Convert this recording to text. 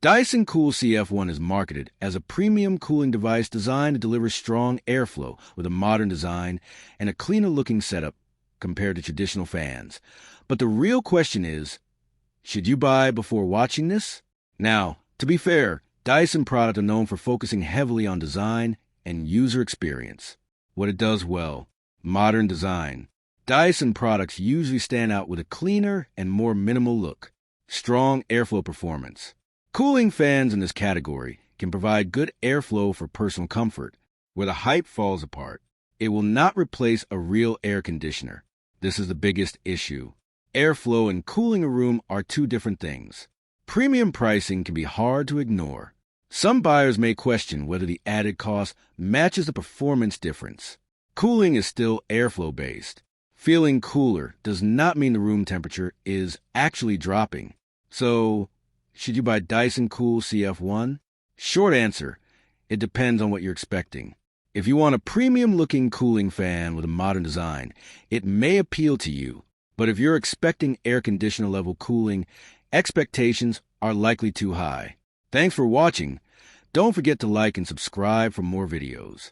Dyson Cool CF1 is marketed as a premium cooling device designed to deliver strong airflow with a modern design and a cleaner-looking setup compared to traditional fans. But the real question is, should you buy before watching this? Now, to be fair, Dyson products are known for focusing heavily on design and user experience. What it does well: modern design. Dyson products usually stand out with a cleaner and more minimal look. Strong airflow performance. Cooling fans in this category can provide good airflow for personal comfort. Where the hype falls apart, it will not replace a real air conditioner. This is the biggest issue. Airflow and cooling a room are two different things. Premium pricing can be hard to ignore. Some buyers may question whether the added cost matches the performance difference. Cooling is still airflow-based. Feeling cooler does not mean the room temperature is actually dropping. So, should you buy Dyson Cool CF1? Short answer: it depends on what you're expecting. If you want a premium-looking cooling fan with a modern design, it may appeal to you. But if you're expecting air conditioner-level cooling, expectations are likely too high. Thanks for watching. Don't forget to like and subscribe for more videos.